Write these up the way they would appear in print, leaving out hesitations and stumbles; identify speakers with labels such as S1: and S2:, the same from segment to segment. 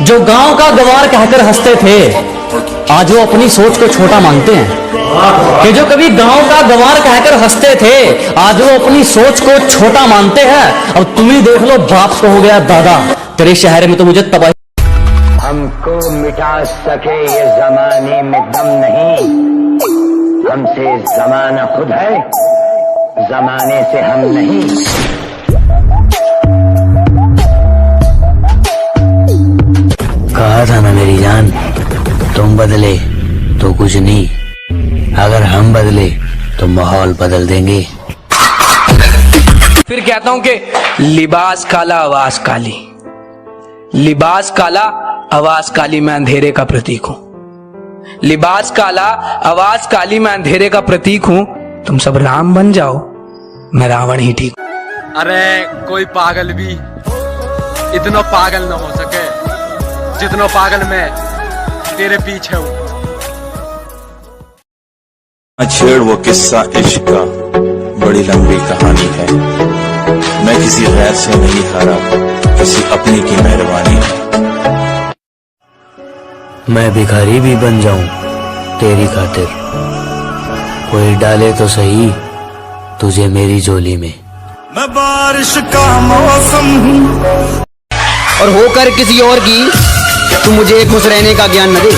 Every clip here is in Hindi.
S1: जो गांव का गवार कहकर हंसते थे आज वो अपनी सोच को छोटा मानते हैं। कि जो कभी गांव का गवार कहकर हंसते थे आज वो अपनी सोच को छोटा मानते हैं। अब तुम ही देख लो, बाप को हो गया दादा, तेरे शहर में तो मुझे तबाही।
S2: हमको मिटा सके ये जमाने में दम नहीं, हमसे जमाना खुद है, जमाने से हम नहीं।
S3: कहा था ना मेरी जान, तुम बदले तो कुछ नहीं, अगर हम बदले तो माहौल बदल देंगे।
S4: फिर कहता हूं कि लिबास काला आवाज काली, लिबास काला आवाज काली, मैं अंधेरे का प्रतीक हूं। लिबास काला आवाज काली, मैं अंधेरे का प्रतीक हूं। तुम सब राम बन जाओ, मैं रावण ही ठीक।
S5: अरे कोई पागल भी इतना पागल न हो सके जितना पागल मैं तेरे पीछे हूं।
S6: छेड़ वो किस्सा इश्क का, बड़ी लंबी कहानी है। मैं किसी गैर से नहीं हारा, किसी अपनी की मेहरबानी है।
S3: मैं भिखारी भी बन जाऊं तेरी खातिर, कोई डाले तो सही तुझे मेरी झोली में।
S6: मैं बारिश का मौसम हूँ
S7: और होकर किसी और की तू मुझे खुश रहने का ज्ञान न दे,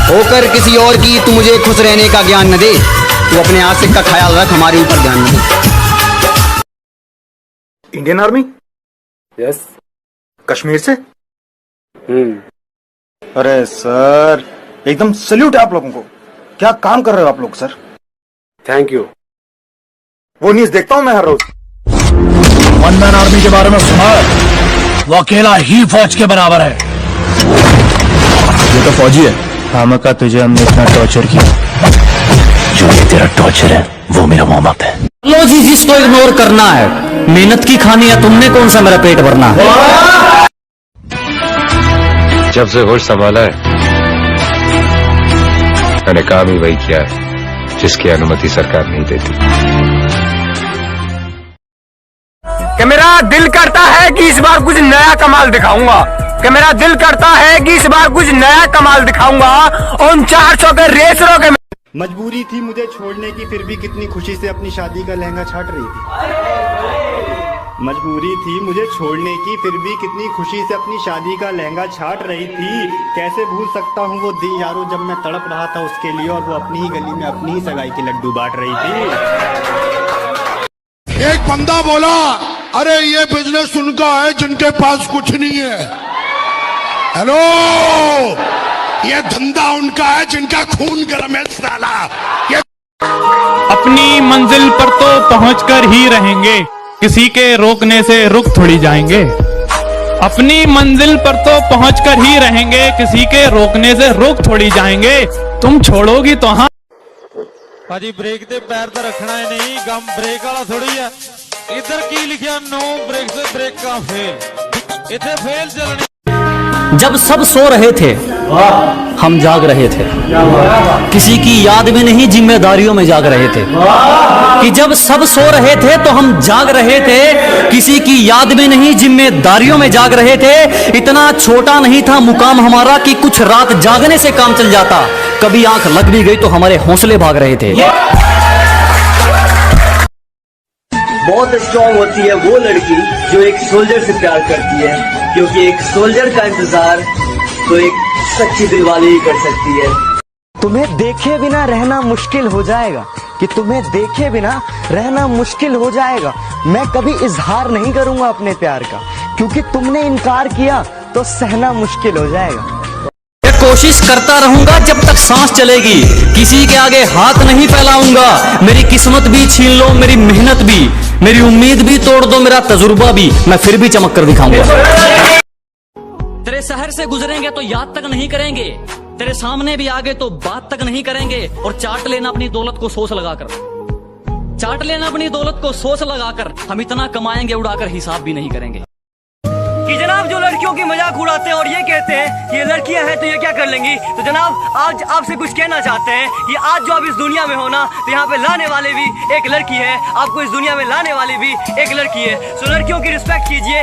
S7: होकर किसी और की तू मुझे खुश रहने का ज्ञान न दे। तू अपने आशिक का ख्याल रख, हमारे ऊपर ध्यान न दे।
S8: Indian army? यस। कश्मीर से? अरे सर, एकदम सल्यूट है आप लोगों को। क्या काम कर रहे हो आप लोग सर। Thank you. वो न्यूज़ देखता हूं मैं हर रोज।
S9: वन मैन आर्मी के बारे में सुना है? वो अकेला ही फौज के बराबर है। ये तो फौजी है। खामखा तुझे हमने इतना टॉर्चर किया।
S3: जो ये तेरा टॉर्चर है वो मेरा वार्म अप है।
S1: लो जी, जिसको इग्नोर करना है, मेहनत की खानी है, तुमने कौन सा मेरा पेट भरना है।
S10: जब से होश संभाला है मैंने काम ही वही किया है जिसकी अनुमति सरकार नहीं देती।
S4: कि मेरा दिल करता है कि इस बार कुछ नया कमाल दिखाऊंगा, कि मेरा दिल करता है कि इस बार कुछ नया कमाल दिखाऊंगा। उन 400 के रेसरों के
S8: मजबूरी थी मुझे छोड़ने की, फिर भी कितनी खुशी से अपनी शादी का लहंगा छाट रही थी। मजबूरी थी मुझे छोड़ने की, फिर भी कितनी खुशी से अपनी शादी का लहंगा छाट रही थी। कैसे भूल सकता हूँ वो दिन यारो जब मैं तड़प रहा था उसके लिए, और वो अपनी ही गली में अपनी ही सगाई के लड्डू बांट रही थी।
S9: एक बंदा बोला, अरे ये बिजनेस उनका है जिनके पास कुछ नहीं है। हेलो, ये धंधा उनका है जिनका खून गर्म है साला। ये
S11: अपनी मंजिल पर तो पहुंचकर ही रहेंगे, किसी के रोकने से रुक थोड़ी जाएंगे। अपनी मंजिल पर तो पहुंचकर ही रहेंगे, किसी के रोकने से रुक थोड़ी जाएंगे। तुम छोड़ोगी तो हाँ।
S12: भाजी ब्रेक ते पैर तो रखना है नहीं, गम ब्रेक वाला थोड़ी है। इधर की लिखा नो ब्रेक से ब्रेक का फेल, इथे फेल चलनी।
S1: जब सब सो रहे थे हम जाग रहे थे, किसी की याद में नहीं जिम्मेदारियों में जाग रहे थे। कि जब सब सो रहे थे तो हम जाग रहे थे, किसी की याद में नहीं जिम्मेदारियों में जाग रहे थे। इतना छोटा नहीं था मुकाम हमारा कि कुछ रात जागने से काम चल जाता। कभी आंख लग भी गई तो हमारे हौसले भाग रहे थे।
S13: बहुत स्ट्रांग होती है वो लड़की जो एक सोल्जर से प्यार करती है, क्योंकि एक सोल्जर का इंतजार तो एक सच्ची दिलवाली ही कर सकती है।
S14: तुम्हें देखे बिना रहना मुश्किल हो जाएगा, कि तुम्हें देखे बिना रहना मुश्किल हो जाएगा। मैं कभी इजहार नहीं करूंगा अपने प्यार का, क्योंकि तुमने इनकार किया तो सहना मुश्किल हो जाएगा।
S1: कोशिश करता रहूंगा जब तक सांस चलेगी, किसी के आगे हाथ नहीं फैलाऊंगा। मेरी किस्मत भी छीन लो, मेरी मेहनत भी, मेरी उम्मीद भी तोड़ दो, मेरा तजुर्बा भी, मैं फिर भी चमक कर दिखाऊंगा। तेरे शहर से गुजरेंगे तो याद तक नहीं करेंगे, तेरे सामने भी आगे तो बात तक नहीं करेंगे। और चाट लेना अपनी दौलत को सोच लगाकर, चाट लेना अपनी दौलत को सोच लगाकर। हम इतना कमाएंगे उड़ाकर हिसाब भी नहीं करेंगे।
S15: कि जनाब जो लड़कियों की मजाक उड़ाते हैं और ये कहते हैं कि ये लड़कियां हैं तो ये क्या कर लेंगी, तो जनाब आज आपसे कुछ कहना चाहते हैं कि आज जो आप इस दुनिया में हो ना, तो यहाँ पे लाने वाले भी एक लड़की है, आपको इस दुनिया में लाने वाली भी एक लड़की है। सो लड़कियों की रिस्पेक्ट कीजिए।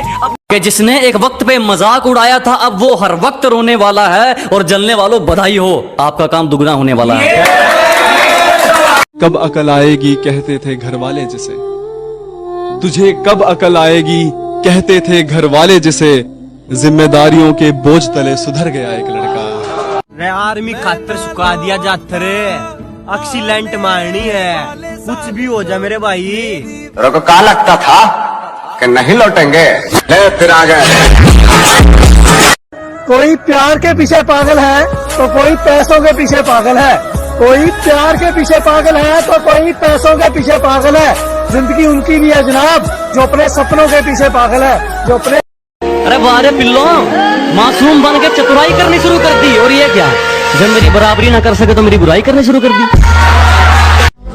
S1: कि जिसने एक वक्त पे मजाक उड़ाया था अब वो हर वक्त रोने वाला है, और जलने वालों बधाई हो, आपका काम दुगना होने वाला है।
S16: कब अकल आएगी कहते थे घर वाले जिसे, तुझे कब अकल आएगी कहते थे घर वाले जिसे, जिम्मेदारियों के बोझ तले सुधर गया एक लड़का।
S17: रे आर्मी खातर सुखा दिया जातर, एक्सीलेंट मारनी है, कुछ भी हो जाए मेरे भाई।
S18: को क्या लगता था कि नहीं लौटेंगे, ले फिर आ गए।
S19: कोई प्यार के पीछे पागल है तो कोई पैसों के पीछे पागल है, कोई प्यार के पीछे पागल है तो कोई पैसों के पीछे पागल है। जिंदगी उनकी भी है जनाब जो अपने सपनों के पीछे पागल है, जो अपने।
S1: अरे बारे पिल्लो, मासूम बन के चतुराई करनी शुरू कर दी, और ये क्या, जब मेरी बराबरी ना कर सके तो मेरी बुराई करनी शुरू कर दी।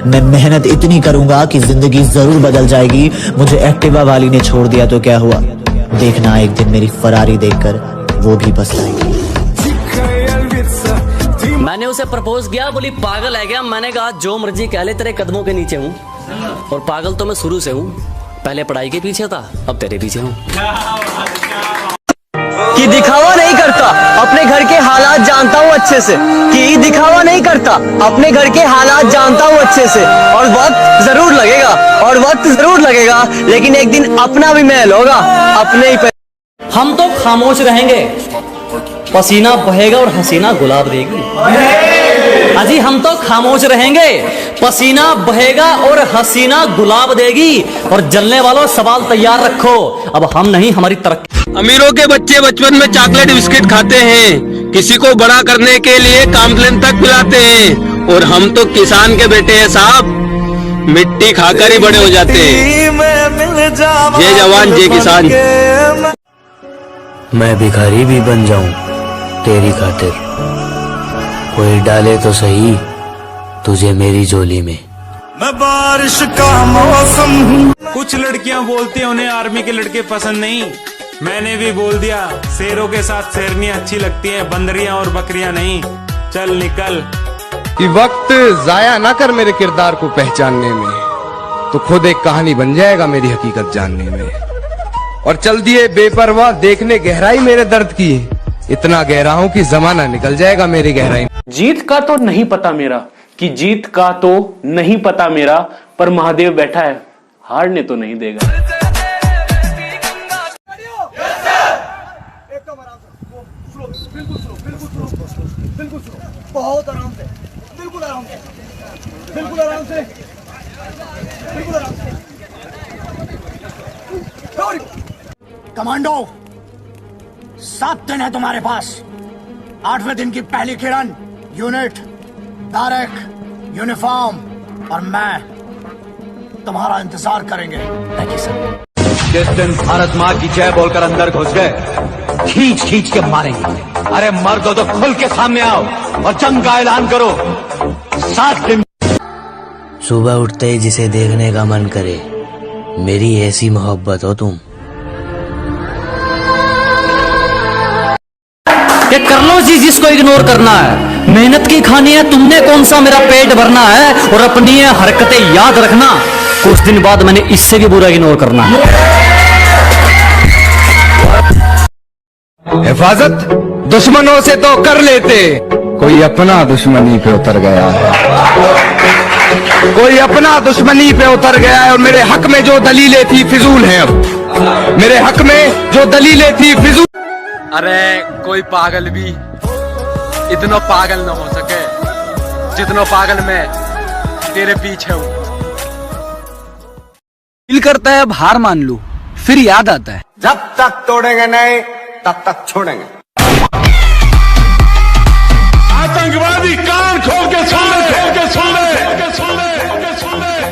S20: मैं मेहनत इतनी करूंगा कि जिंदगी जरूर बदल जाएगी। मुझे एक्टिवा वाली ने छोड़ दिया तो क्या हुआ, देखना एक दिन मेरी फरारी देखकर वो भी पछताएगी।
S1: मैंने उसे प्रपोज किया, बोली पागल है क्या। मैंने कहा जो मर्जी कह ले, तेरे कदमों के नीचे हूँ, और पागल तो मैं शुरू से हूँ, पहले पढ़ाई के पीछे था, अब तेरे पीछे हूँ।
S14: कि दिखावा नहीं करता, अपने घर के हालात जानता हूँ अच्छे से। कि दिखावा नहीं करता, अपने घर के हालात जानता हूँ अच्छे से। और वक्त जरूर लगेगा, और वक्त जरूर लगेगा, लेकिन एक दिन अपना भी महल होगा, अपने ही।
S1: हम तो खामोश रहेंगे, पसीना बहेगा और हसीना गुलाब देगी। अजी हम तो खामोश रहेंगे, पसीना बहेगा और हसीना गुलाब देगी। और जलने वालों सवाल तैयार रखो, अब हम नहीं हमारी तरक्की।
S21: अमीरों के बच्चे बचपन में चॉकलेट बिस्किट खाते हैं, किसी को बड़ा करने के लिए कॉम्प्लेन तक पिलाते हैं, और हम तो किसान के बेटे हैं साहब, मिट्टी खाकर ही बड़े हो जाते हैं। जय जवान जय किसान।
S3: मैं भिखारी भी बन जाऊं तेरी खातिर, कोई डाले तो सही तुझे मेरी झोली में।
S22: मैं बारिश का मौसम हूँ। कुछ लड़कियां बोलती हैं उन्हें आर्मी के लड़के पसंद नहीं, मैंने भी बोल दिया शेरों के साथ शेरनियां अच्छी लगती हैं, बंदरियां और बकरियां नहीं। चल निकल।
S23: कि वक्त जाया ना कर मेरे किरदार को पहचानने में, तो खुद एक कहानी बन जाएगा मेरी हकीकत जानने में। और चल दिए बेपरवाह देखने गहराई मेरे दर्द की, इतना गहरा हूं कि जमाना निकल जाएगा मेरी गहराई।
S24: जीत का तो नहीं पता मेरा, कि जीत का तो नहीं पता मेरा, पर महादेव बैठा है हारने तो नहीं देगा।
S19: बहुत आराम से, बिल्कुल आराम से, बिल्कुल आराम से, बिल्कुल आराम से।
S25: कमांडो 7 दिन है तुम्हारे पास, 8वें दिन की पहली किरण, यूनिट, तारक, यूनिफॉर्म और मैं तुम्हारा इंतजार करेंगे।
S26: जिस दिन भारत माँ की जय बोलकर अंदर घुस गए, खींच खींच के मारेंगे। अरे मर्दो तो खुल के सामने आओ और जंग का ऐलान करो। 7 दिन।
S3: सुबह उठते ही जिसे देखने का मन करे, मेरी ऐसी मोहब्बत हो तुम।
S1: ये कर लो जी जिसको इग्नोर करना है, मेहनत की खानी है, तुमने कौन सा मेरा पेट भरना है। और अपनी ये हरकतें याद रखना, कुछ दिन बाद मैंने इससे भी बुरा इग्नोर करना है।
S23: हिफाजत दुश्मनों से तो कर लेते, कोई अपना दुश्मनी पे उतर गया है, कोई अपना दुश्मनी पे उतर गया है। और मेरे हक में जो दलीलें थी फिजूल हैं, अब मेरे हक में जो दलीलें थी फिजूल।
S5: अरे कोई पागल भी इतना पागल न हो सके जितना पागल मैं तेरे पीछे हूँ।
S4: दिल करता है अब हार मान लूं, फिर याद आता है
S18: जब तक तोड़ेंगे नहीं तब तक छोड़ेंगे।
S9: आतंकवादी कान खोल के सुन ले,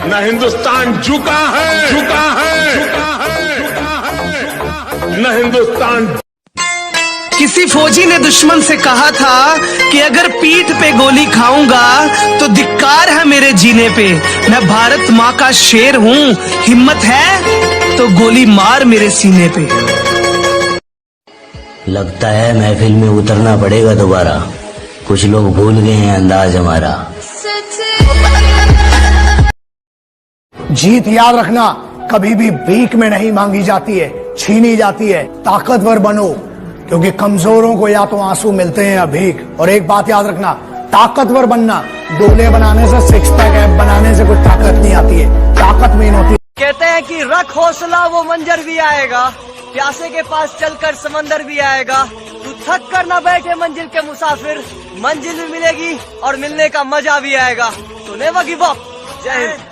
S9: न हिंदुस्तान झुका है, न हिंदुस्तान।
S4: किसी फौजी ने दुश्मन से कहा था कि अगर पीठ पे गोली खाऊंगा तो धिक्कार है मेरे जीने पे। मैं भारत माँ का शेर हूँ, हिम्मत है तो गोली मार मेरे सीने पे।
S3: लगता है महफिल में उतरना पड़ेगा दोबारा। कुछ लोग भूल गए हैं अंदाज हमारा।
S25: जीत याद रखना कभी भी भीख में नहीं मांगी जाती है, छीनी जाती है। ताकतवर बनो, क्योंकि कमजोरों को या तो आंसू मिलते हैं या भीख। और एक बात याद रखना, ताकतवर बनना डोले बनाने से, सिक्स पैक ऐप बनाने से कुछ ताकत नहीं आती है, ताकत मेन होती है।
S15: कहते हैं कि रख हौसला वो मंजर भी आएगा, प्यासे के पास चलकर समंदर भी आएगा। तू थक कर ना बैठे मंजिल के मुसाफिर, मंजिल भी मिलेगी और मिलने का मजा भी आएगा। तो नेवर गिव अप। जय हिंद।